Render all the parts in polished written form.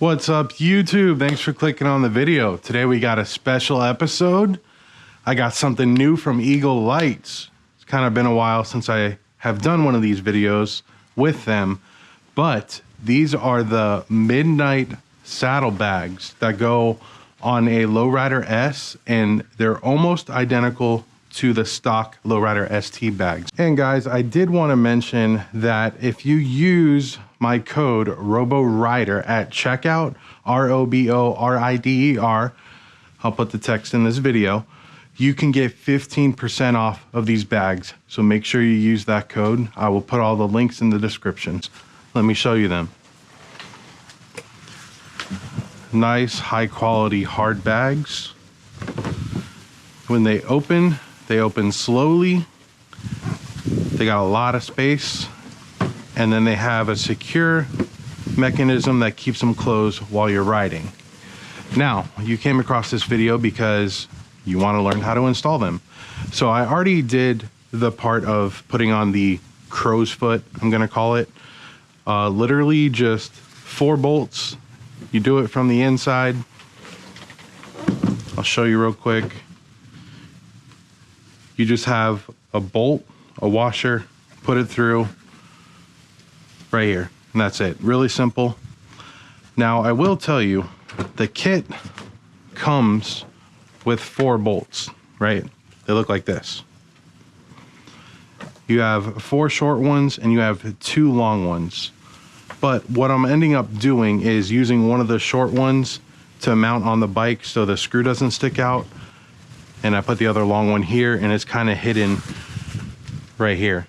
What's up, YouTube? Thanks for clicking on the video. Today we got a special episode. I got something new from Eagle Lights. It's kind of been a while since I have done one of these videos with them, but these are the midnight saddlebags that go on a LOWRIDER S, and they're almost identical to the stock LOWRIDER ST bags. And guys, I did want to mention that if you use my code ROBORIDER at checkout, ROBORIDER, I'll put the text in this video, you can get 15% off of these bags. So make sure you use that code. I will put all the links in the descriptions. Let me show you them. Nice, high quality hard bags. When they open slowly. They got a lot of space. And then they have a secure mechanism that keeps them closed while you're riding. Now, you came across this video because you want to learn how to install them. So I already did the part of putting on the crow's foot, I'm gonna call it. Literally just 4 bolts. You do it from the inside. I'll show you real quick. You just have a bolt, a washer, put it through right here, and that's it. Really simple. Now I will tell you, the kit comes with 4 bolts, right? They look like this. You have 4 short ones and you have 2 long ones. But what I'm ending up doing is using one of the short ones to mount on the bike so the screw doesn't stick out. And I put the other long one here, and it's kind of hidden right here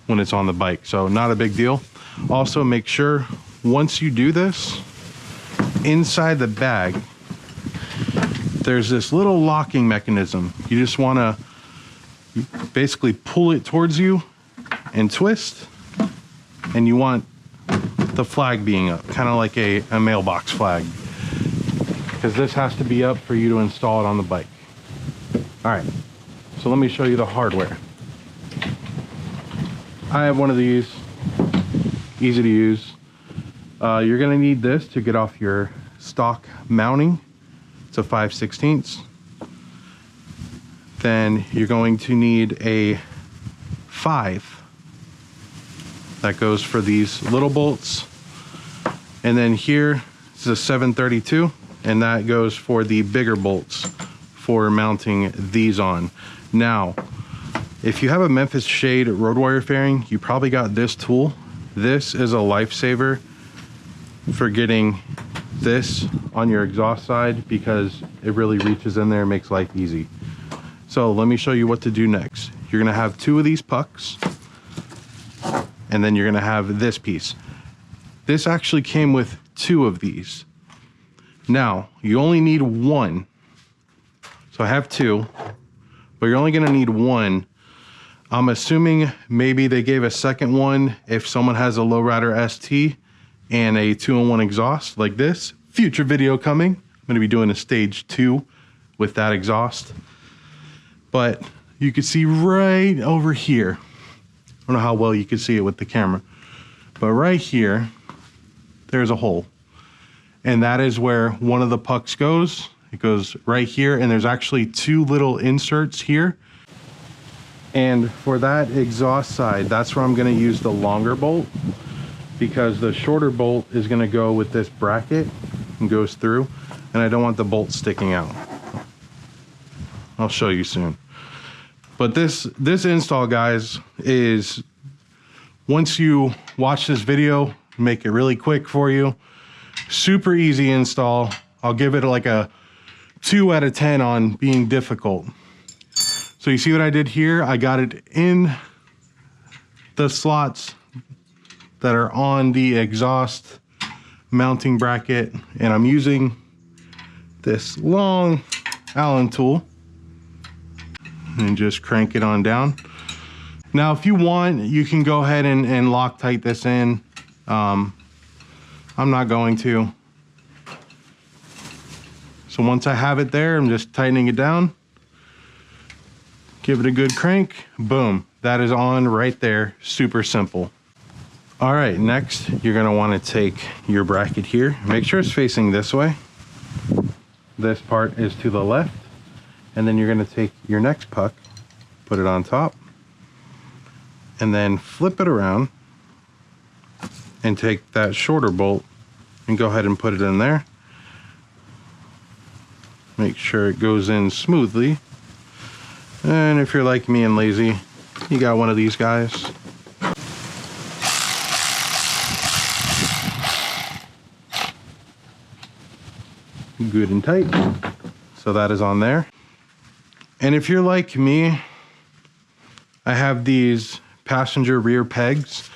when it's on the bike. So not a big deal. Also, make sure once you do this, inside the bag, there's this little locking mechanism. You just want to basically pull it towards you and twist, and you want the flag being up, kind of like a mailbox flag, because this has to be up for you to install it on the bike. All right, so let me show you the hardware. I have one of these, easy to use. You're gonna need this to get off your stock mounting. It's a 5/16. Then you're going to need a 5 that goes for these little bolts. And then here is a 732, and that goes for the bigger bolts for mounting these on. Now, if you have a Memphis Shade road wire fairing, you probably got this tool. This is a lifesaver for getting this on your exhaust side, because it really reaches in there and makes life easy. So let me show you what to do next. You're gonna have 2 of these pucks, and then you're gonna have this piece. This actually came with 2 of these. Now, you only need 1. So I have 2, but you're only gonna need 1. I'm assuming maybe they gave a second one if someone has a LOWRIDER ST and a 2-in-1 exhaust like this. Future video coming. I'm gonna be doing a stage 2 with that exhaust. But you can see right over here, I don't know how well you can see it with the camera, but right here, there's a hole. And that is where one of the pucks goes. It goes right here, and there's actually 2 little inserts here. And for that exhaust side, that's where I'm gonna use the longer bolt, because the shorter bolt is gonna go with this bracket and goes through, and I don't want the bolt sticking out. I'll show you soon. But this install, guys, is once you watch this video, make it really quick for you. Super easy install. I'll give it like a 2 out of 10 on being difficult. So you see what I did here? I got it in the slots that are on the exhaust mounting bracket, and I'm using this long Allen tool and just crank it on down. Now, if you want, you can go ahead and Loctite this in. I'm not going to. So once I have it there, I'm just tightening it down. Give it a good crank, boom. That is on right there, super simple. All right, next you're gonna wanna take your bracket here. Make sure it's facing this way. This part is to the left. And then you're gonna take your next puck, put it on top, and then flip it around and take that shorter bolt and go ahead and put it in there. Make sure it goes in smoothly. And if you're like me and lazy, you got one of these guys. Good and tight. So that is on there. And if you're like me, I have these passenger rear pegs.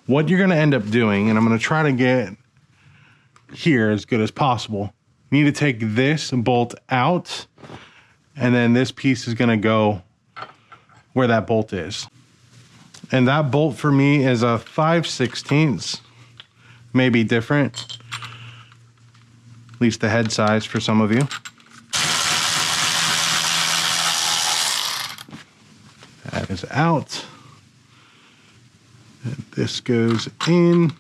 What you're gonna end up doing, and I'm gonna try to get here as good as possible, you need to take this bolt out, and then this piece is gonna go where that bolt is. And that bolt for me is a 5/16, maybe different, at least the head size for some of you. That is out. And this goes in.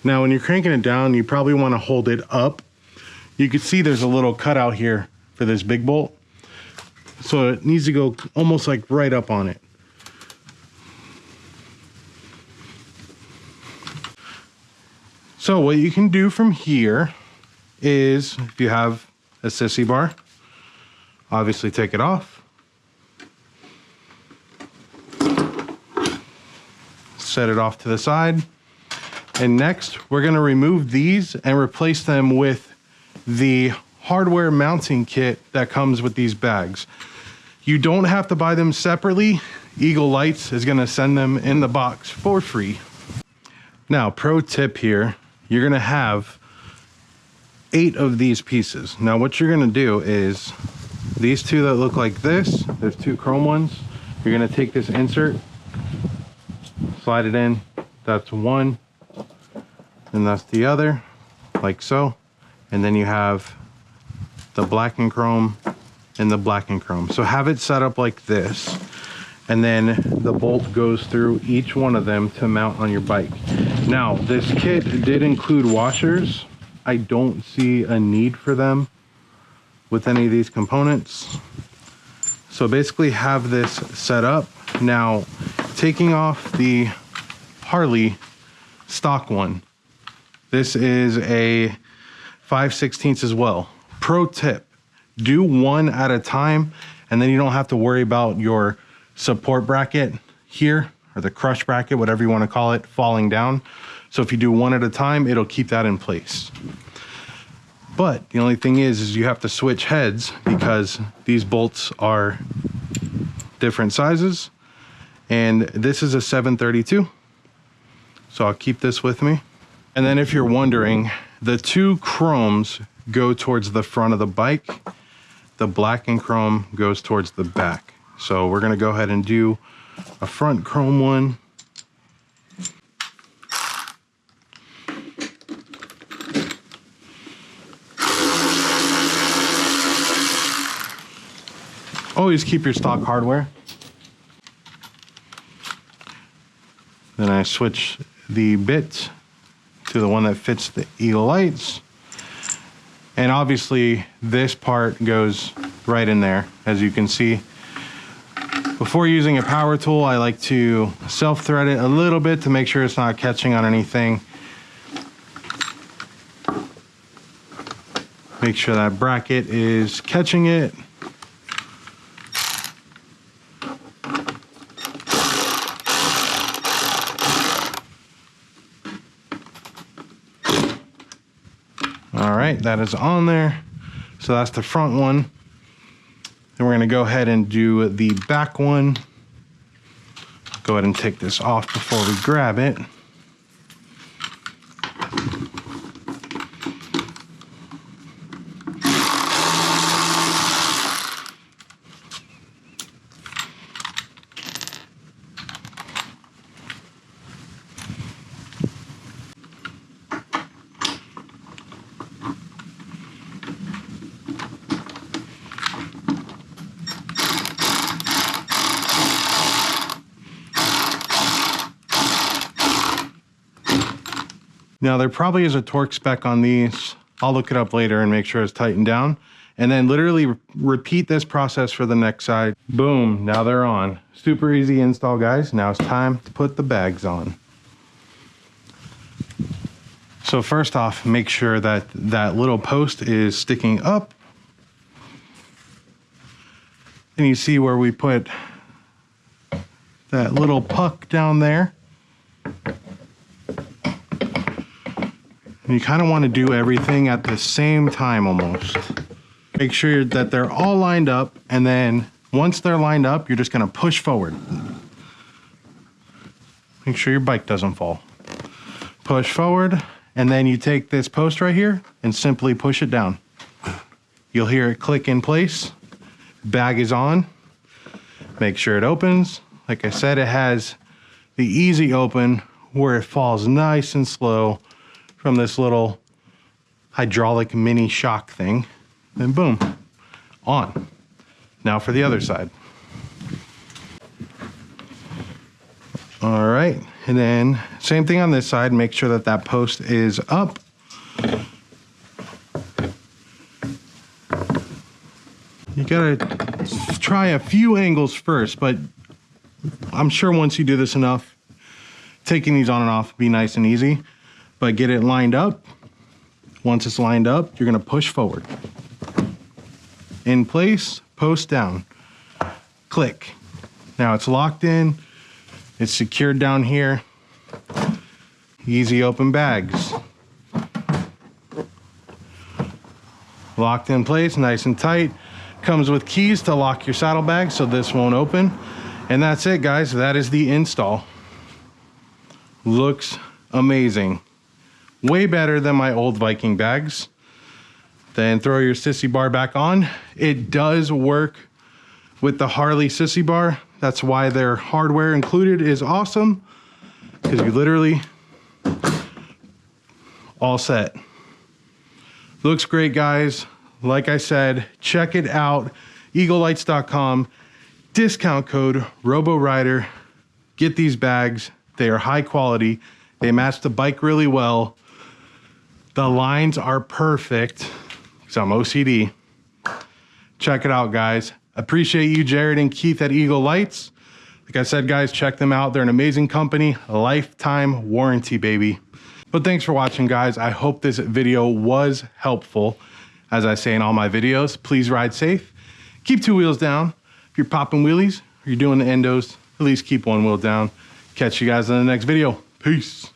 Now, when you're cranking it down, you probably want to hold it up. You can see there's a little cutout here for this big bolt. So it needs to go almost like right up on it. So what you can do from here is, if you have a Sissy bar, obviously take it off. Set it off to the side. And next, we're gonna remove these and replace them with the hardware mounting kit that comes with these bags. You don't have to buy them separately. Eagle Lights is gonna send them in the box for free. Now, pro tip here, you're gonna have 8 of these pieces. Now what you're gonna do is, these two that look like this, there's 2 chrome ones. You're gonna take this insert, slide it in, that's one, and that's the other, like so. And then you have the black and chrome and the black and chrome. So have it set up like this, and then the bolt goes through each one of them to mount on your bike. Now, this kit did include washers. I don't see a need for them with any of these components. So basically have this set up. Now, taking off the Harley stock one, this is a 5/16 as well. Pro tip, do one at a time, and then you don't have to worry about your support bracket here, or the crush bracket, whatever you want to call it, falling down. So if you do one at a time, it'll keep that in place. But the only thing is you have to switch heads, because these bolts are different sizes, and this is a 732. So I'll keep this with me. And then if you're wondering, the 2 chromes go towards the front of the bike. The black and chrome goes towards the back. So we're gonna go ahead and do a front chrome one. Always keep your stock hardware. Then I switch the bit to the one that fits the Eagle Lights. And obviously this part goes right in there, as you can see. Before using a power tool, I like to self-thread it a little bit to make sure it's not catching on anything. Make sure that bracket is catching it. All right, that is on there. So that's the front one. Then we're gonna go ahead and do the back one. Go ahead and take this off before we grab it. Now there probably is a torque spec on these. I'll look it up later and make sure it's tightened down. And then literally repeat this process for the next side. Boom, now they're on. Super easy install, guys. Now it's time to put the bags on. So first off, make sure that that little post is sticking up. And you see where we put that little puck down there. And you kind of want to do everything at the same time almost. Make sure that they're all lined up, and then once they're lined up, you're just going to push forward. Make sure your bike doesn't fall. Push forward, and then you take this post right here and simply push it down. You'll hear it click in place. Bag is on. Make sure it opens. Like I said, it has the easy open where it falls nice and slow from this little hydraulic mini shock thing. Then boom, on. Now for the other side. All right, and then same thing on this side. Make sure that that post is up. You gotta try a few angles first, but I'm sure once you do this enough, taking these on and off will be nice and easy. But get it lined up. Once it's lined up, you're gonna push forward. In place, post down, click. Now it's locked in, it's secured down here. Easy open bags. Locked in place, nice and tight. Comes with keys to lock your saddlebags so this won't open. And that's it, guys, that is the install. Looks amazing. Way better than my old Viking bags. Then throw your Sissy bar back on. It does work with the Harley Sissy bar. That's why their hardware included is awesome, because you literally all set. Looks great, guys. Like I said, check it out. EagleLights.com. Discount code RoboRider. Get these bags. They are high quality. They match the bike really well. The lines are perfect. Because I'm OCD. Check it out, guys. Appreciate you, Jared and Keith at Eagle Lights. Like I said, guys, check them out. They're an amazing company. Lifetime warranty, baby. But thanks for watching, guys. I hope this video was helpful. As I say in all my videos, please ride safe. Keep two wheels down. If you're popping wheelies or you're doing the endos, at least keep one wheel down. Catch you guys in the next video. Peace.